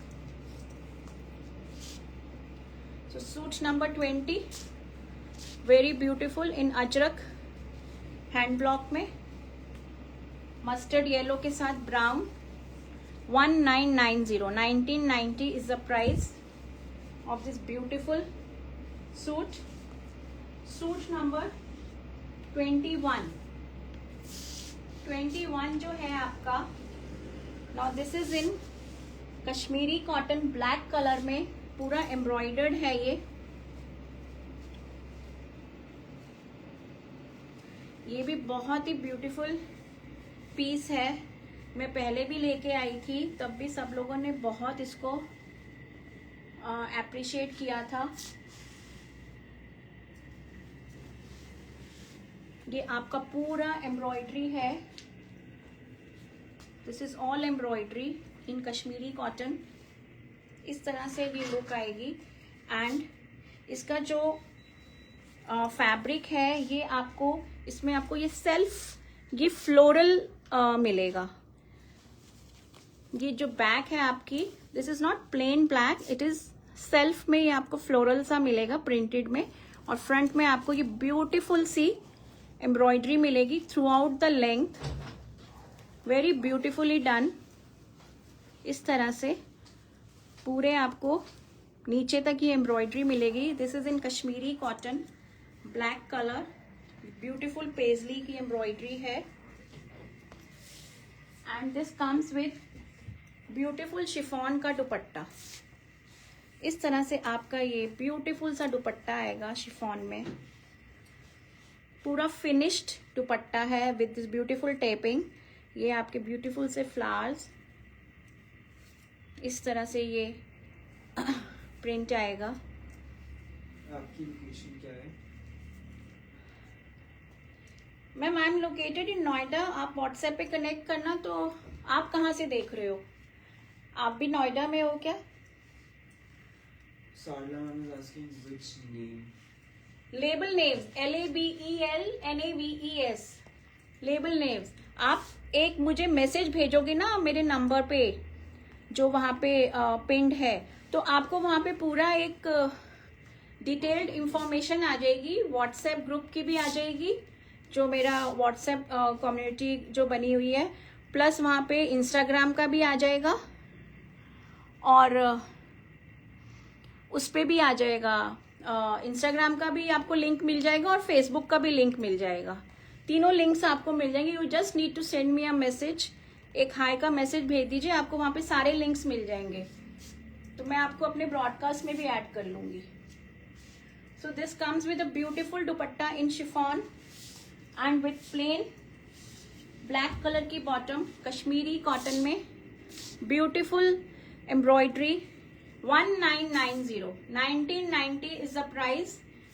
So suit number 20, very beautiful in Ajrak hand block में, मस्टर्ड येलो के साथ brown, 1990 is the price of this beautiful suit. Suit number 21 जो है आपका, now this is in Kashmiri cotton black colour में, पूरा एम्ब्रॉयडर्ड है ये भी बहुत ही ब्यूटीफुल पीस है। मैं पहले भी लेके आई थी, तब भी सब लोगों ने बहुत इसको एप्रिशिएट किया था। ये आपका पूरा एम्ब्रॉयडरी है, this is all embroidery in Kashmiri cotton. इस तरह से ये लुक आएगी। एंड इसका जो फैब्रिक है, ये आपको इसमें आपको ये सेल्फ ये फ्लोरल मिलेगा। ये जो बैक है आपकी, this is not plain black, it is self में ये आपको फ्लोरल सा मिलेगा प्रिंटेड में। और फ्रंट में आपको ये ब्यूटीफुल सी एम्ब्रॉयडरी मिलेगी through out the length, very beautifully done. इस तरह से पूरे आपको नीचे तक ये एम्ब्रॉयडरी मिलेगी। This is in Kashmiri cotton black colour, beautiful paisley की एम्ब्रॉयडरी है। And this comes with beautiful chiffon का दुपट्टा। इस तरह से आपका ये ब्यूटीफुल सा दुपट्टा आएगा शिफॉन में, पूरा फिनिश्ड दुपट्टा है विद दिस ब्यूटीफुल टेपिंग। ये आपके ब्यूटीफुल से फ्लावर्स, इस तरह से ये प्रिंट आएगा। आपकी लोकेशन क्या है? Ma'am I am located in Noida. आप व्हाट्सएप पे कनेक्ट करना। तो आप कहाँ से देख रहे हो? आप भी नोएडा में हो क्या? Sarla ma'am is asking which name. Label Neves, LABELNAVES, label Neves. आप एक मुझे मैसेज भेजोगे ना मेरे नंबर पे, जो वहाँ पे पिंड है, तो आपको वहाँ पे पूरा एक डिटेल्ड इंफॉर्मेशन आ जाएगी। व्हाट्सएप ग्रुप की भी आ जाएगी, जो मेरा व्हाट्सएप कम्युनिटी जो बनी हुई है, प्लस वहाँ पे इंस्टाग्राम का भी आ जाएगा, और उस पर भी आ जाएगा। इंस्टाग्राम का भी आपको लिंक मिल जाएगा और फेसबुक का भी लिंक मिल जाएगा। तीनों लिंक्स आपको मिल जाएंगे। You just need to send me a message, एक हाई का मैसेज भेज दीजिए, आपको वहाँ पे सारे लिंक्स मिल जाएंगे। तो मैं आपको अपने ब्रॉडकास्ट में भी ऐड कर लूंगी। So this comes with a beautiful dupatta in chiffon and with plain black colour की बॉटम, कश्मीरी कॉटन में, beautiful embroidery. 1990 is the price.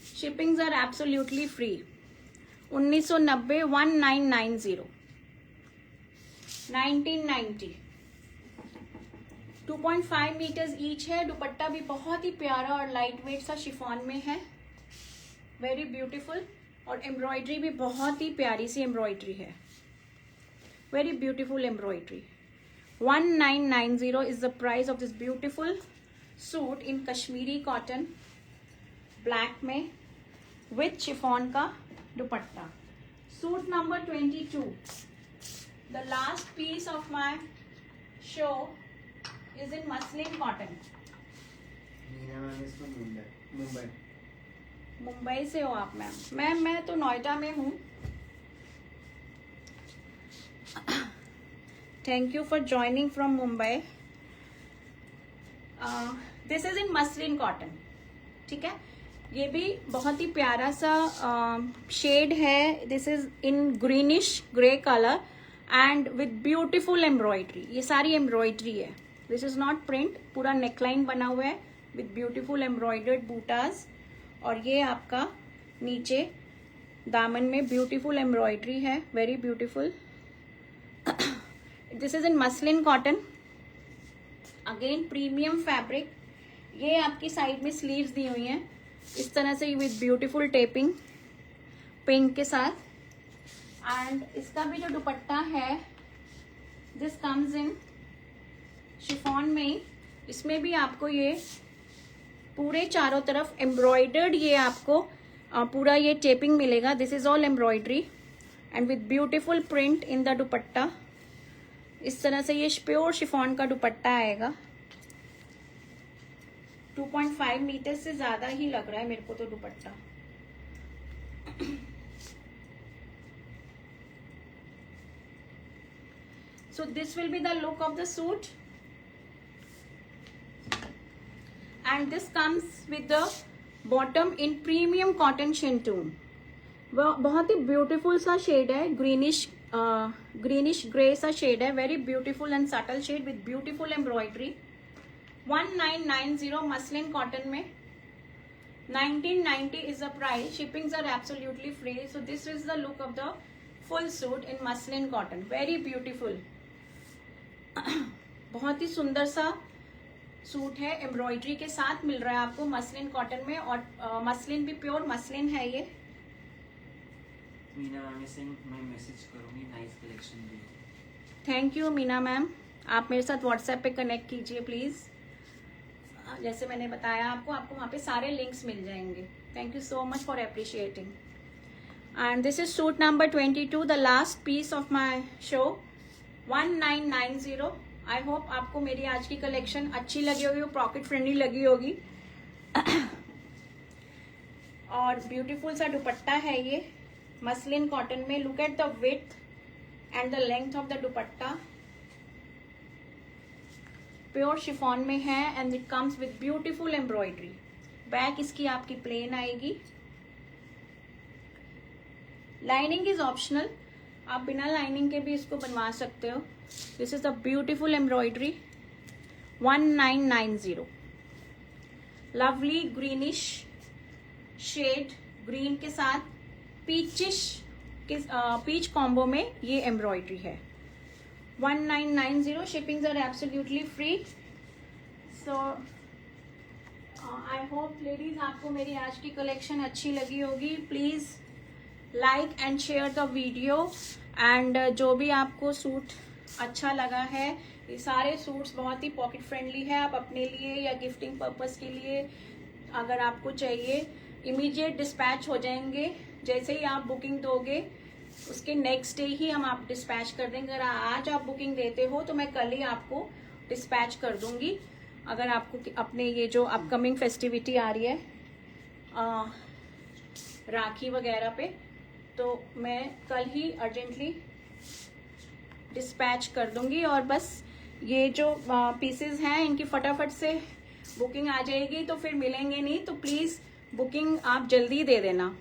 Shippings are absolutely free. 1990 1990 1990 2.5 metres each है। दुपट्टा भी बहुत ही प्यारा और लाइट वेट सा शिफॉन में है, वेरी ब्यूटीफुल। और एम्ब्रॉयडरी भी बहुत ही प्यारी सी एम्ब्रॉयडरी है, very beautiful embroidery. 1990 is the price of this beautiful suit in Kashmiri cotton black में with chiffon का दुपट्टा. Suit number 22, the last piece of my show is in muslin cotton. Meena ma'am इसको मुंबई मुंबई से हो आप मैम? मैं तो नोएडा में हूँ. Thank you for joining from Mumbai. This is in muslin cotton. ठीक है, ये भी बहुत ही प्यारा सा शेड है. This is in greenish grey colour and with beautiful embroidery. ये सारी एम्ब्रॉयडरी है. This is not print. पूरा नेकलाइन बना हुआ है विद ब्यूटिफुल एम्ब्रॉयडर्ड बूटाज. और ये आपका नीचे दामन में ब्यूटीफुल एम्ब्रॉयडरी है. Very beautiful. This is in muslin cotton. Again premium fabric. ये आपकी साइड में स्लीव्स दी हुई हैं इस तरह से विद ब्यूटीफुल टेपिंग पिंक के साथ. एंड इसका भी जो दुपट्टा है दिस कम्स इन शिफॉन में ही. इसमें भी आपको ये पूरे चारों तरफ एम्ब्रॉयडर्ड ये आपको पूरा ये टेपिंग मिलेगा. This is all embroidery and with beautiful print in the dupatta. इस तरह से ये प्योर शिफॉन का दुपट्टा आएगा. 2.5 मीटर से ज्यादा ही लग रहा है मेरे को तो दुपट्टा. सो this will be the look of the suit. And this comes with the bottom in premium cotton shintoon. वह बहुत ही ब्यूटीफुल सा शेड है. ग्रीनिश ग्रे सा शेड है. Very beautiful and subtle shade with beautiful embroidery. 1990 muslin cotton में. 1990 is the price. Shippings are absolutely free. So this is the look of the full suit in muslin cotton. Very beautiful. बहुत ही सुंदर सा suit है. Embroidery के साथ मिल रहा है आपको मसलिन कॉटन में. और मसलिन भी प्योर मसलिन है ये. मीना मैम से मैं मैसेज करूंगी. नाइस कलेक्शन भी. Thank you Meena ma'am. आप मेरे साथ व्हाट्सएप पे कनेक्ट कीजिए प्लीज. जैसे मैंने बताया आपको वहाँ पे सारे लिंक्स मिल जाएंगे. Thank you so much for appreciating. And this is suit number 22, the last piece of my show. 1990. I hope आपको मेरी आज की कलेक्शन अच्छी लगी होगी, पॉकेट फ्रेंडली लगी होगी. और ब्यूटीफुल सा दुपट्टा है ये मसलिन कॉटन में. Look at the width and the length of the dupatta. Pure chiffon में है and it comes with beautiful embroidery. Back इसकी आपकी प्लेन आएगी. Lining is optional. आप बिना लाइनिंग के भी इसको बनवा सकते हो. This is the beautiful embroidery. 1990. Lovely greenish shade green के साथ पीच कॉम्बो में ये एम्ब्रॉयडरी है. 1990. Shippings are absolutely free. So I hope ladies आपको मेरी आज की कलेक्शन अच्छी लगी होगी. Please like and share the video. And जो भी आपको सूट अच्छा लगा है, ये सारे सूट्स बहुत ही पॉकेट फ्रेंडली है. आप अपने लिए या गिफ्टिंग पर्पस के लिए अगर आपको चाहिए इमीडिएट डिस्पैच हो जाएंगे. जैसे ही आप बुकिंग दोगे उसके नेक्स्ट डे ही हम आप डिस्पैच कर देंगे. अगर आज आप बुकिंग देते हो तो मैं कल ही आपको डिस्पैच कर दूंगी. अगर आपको अपने ये जो अपकमिंग फेस्टिविटी आ रही है राखी वगैरह पे, तो मैं कल ही अर्जेंटली डिस्पैच कर दूंगी. और बस ये जो पीसेस हैं इनकी फटाफट से बुकिंग आ जाएगी तो फिर मिलेंगे नहीं. तो प्लीज बुकिंग आप जल्दी दे देना.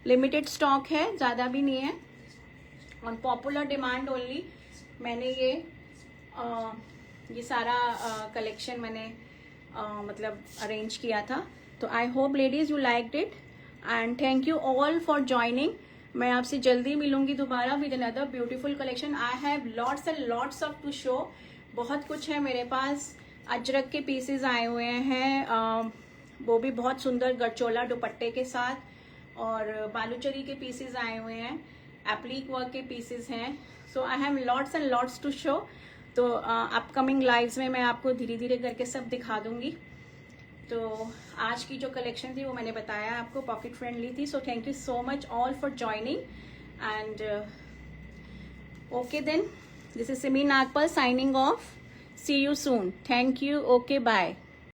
लिमिटेड स्टॉक है, ज़्यादा भी नहीं है. ऑन पॉपुलर डिमांड ओनली मैंने ये सारा कलेक्शन मैंने मतलब अरेंज किया था. तो I hope ladies you liked it and thank you all for joining. मैं आपसे जल्दी मिलूंगी दोबारा with another beautiful collection. I have lots and lots of to show. बहुत कुछ है मेरे पास. अजरक के पीसेस आए हुए हैं, वो भी बहुत सुंदर गरचोला दुपट्टे के साथ. और बालूचरी के पीसेस आए हुए हैं. एप्लिक वर्क के पीसेस हैं. So I have lots and lots to show. तो अपकमिंग लाइव्स में मैं आपको धीरे धीरे करके सब दिखा दूंगी। तो आज की जो कलेक्शन थी वो मैंने बताया आपको, पॉकेट फ्रेंडली थी। So thank you so much all for joining and okay then, this is Simi Nagpal signing off. See you soon. Thank you. Okay bye.